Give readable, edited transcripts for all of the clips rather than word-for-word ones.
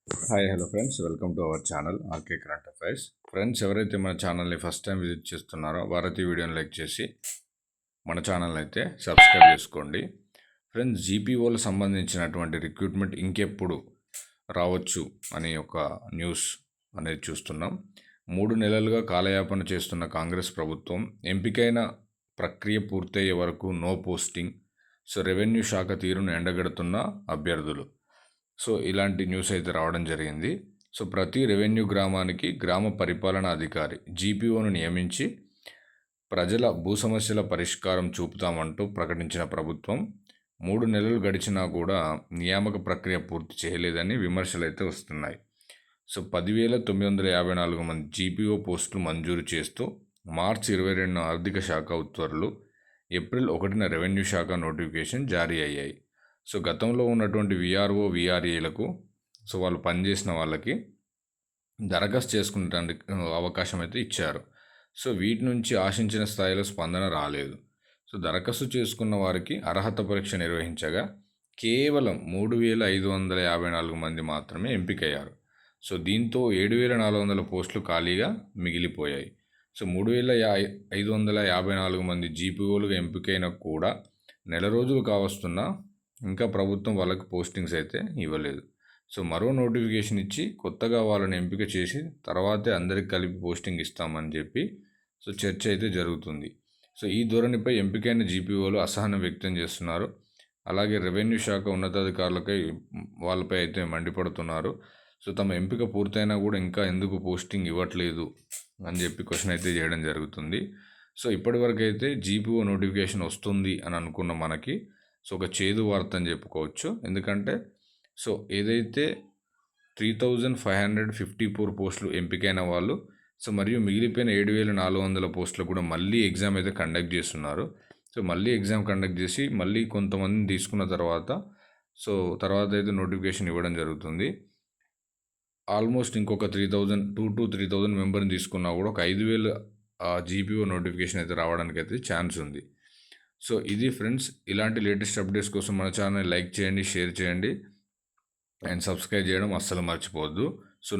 Hi hello friends, welcome to our channel RK current affairs. Friends, ఎవరైతే మన ఛానల్ని first time visit చేస్తున్నారో వారైతే వీడియోని లైక్ చేసి మన ఛానల్ని అయితే సబ్స్క్రైబ్ చేసుకోండి. ఫ్రెండ్స్, జీపీఓలకు సంబంధించినటువంటి రిక్రూట్మెంట్ ఇంకెప్పుడు రావచ్చు అనే ఒక న్యూస్ అనేది చూస్తున్నాం. 3 నెలలుగా కాలయాపన చేస్తున్న కాంగ్రెస్ ప్రభుత్వం ఎంపికైన ప్రక్రియ పూర్తయ్యే వరకు నో పోస్టింగ్. రెవెన్యూ శాఖ తీరును ఎండగడుతున్న అభ్యర్థులు. ఇలాంటి న్యూస్ అయితే రావడం జరిగింది. ప్రతి రెవెన్యూ గ్రామానికి గ్రామ పరిపాలనా అధికారి జీపీఓను నియమించి ప్రజల భూ సమస్యల పరిష్కారం చూపుతామంటూ ప్రకటించిన ప్రభుత్వం 3 నెలలు గడిచినా కూడా నియామక ప్రక్రియ పూర్తి చేయలేదని విమర్శలు అయితే వస్తున్నాయి. 10,954 మంది జీపీఓ పోస్టులు మంజూరు చేస్తూ మార్చి 22 ఆర్థిక శాఖ ఉత్తర్వులు, ఏప్రిల్ 1 రెవెన్యూ శాఖ నోటిఫికేషన్ జారీ అయ్యాయి. గతంలో ఉన్నటువంటి విఆర్ఓ విఆర్ఏలకు వాళ్ళు పనిచేసిన వాళ్ళకి దరఖాస్తు చేసుకునేటానికి అవకాశం అయితే ఇచ్చారు. వీటి నుంచి ఆశించిన స్థాయిలో స్పందన రాలేదు. దరఖాస్తు చేసుకున్న వారికి అర్హత పరీక్ష నిర్వహించగా కేవలం 3,554 మంది మాత్రమే ఎంపికయ్యారు. దీంతో 7,400 పోస్టులు ఖాళీగా మిగిలిపోయాయి. 3,554 మంది జీపీఓలుగా ఎంపికైనా కూడా నెల రోజులు కావస్తున్నా ఇంకా ప్రభుత్వం వాళ్ళకి పోస్టింగ్స్ అయితే ఇవ్వలేదు. మరో నోటిఫికేషన్ ఇచ్చి కొత్తగా వాళ్ళని ఎంపిక చేసి తర్వాతే అందరికి కలిపి పోస్టింగ్ ఇస్తామని చెప్పి చర్చ అయితే జరుగుతుంది. ఈ ధోరణిపై ఎంపికైన జీపీఓలు అసహనం వ్యక్తం చేస్తున్నారు. అలాగే రెవెన్యూ శాఖ ఉన్నతాధికారులపై వాళ్ళపై అయితే మండిపడుతున్నారు. తమ ఎంపిక పూర్తయినా కూడా ఇంకా ఎందుకు పోస్టింగ్ ఇవ్వట్లేదు అని చెప్పి క్వశ్చన్ అయితే చేయడం జరుగుతుంది. ఇప్పటివరకు అయితే జీపీఓ నోటిఫికేషన్ వస్తుంది అని అనుకున్న మనకి ఒక చేదు వార్త అని చెప్పుకోవచ్చు. ఎందుకంటే ఏదైతే 3,554 పోస్టులు ఎంపికైన వాళ్ళు మరియు మిగిలిపోయిన 7,400 పోస్టులు కూడా మళ్ళీ ఎగ్జామ్ అయితే కండక్ట్ చేస్తున్నారు. మళ్ళీ ఎగ్జామ్ కండక్ట్ చేసి మళ్ళీ కొంతమందిని తీసుకున్న తర్వాత అయితే నోటిఫికేషన్ ఇవ్వడం జరుగుతుంది. ఆల్మోస్ట్ ఇంకొక 2,000 మెంబర్ని తీసుకున్నా కూడా ఒక 5,000 జీపీఓ నోటిఫికేషన్ అయితే రావడానికి అయితే ఛాన్స్ ఉంది. ఇది ఫ్రెండ్స్, ఇలాంటి లేటెస్ట్ అప్డేట్స్ కోసం మన ఛానల్ లైక్ చేయండి, షేర్ చేయండి అండ్ సబ్స్క్రైబ్ చేయడం అస్సలు మర్చిపోవద్దు.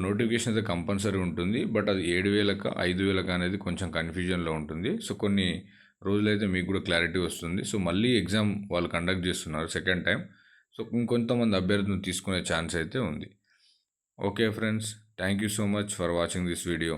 నోటిఫికేషన్ అయితే కంపల్సరీ ఉంటుంది, బట్ అది 7,000కా 5,000కా అనేది కొంచెం కన్ఫ్యూజన్లో ఉంటుంది. కొన్ని రోజులైతే మీకు కూడా క్లారిటీ వస్తుంది. మళ్ళీ ఎగ్జామ్ వాళ్ళు కండక్ట్ చేస్తున్నారు సెకండ్ టైం. ఇంకొంతమంది అభ్యర్థులను తీసుకునే ఛాన్స్ అయితే ఉంది. Okay friends, thank you so much for watching this video.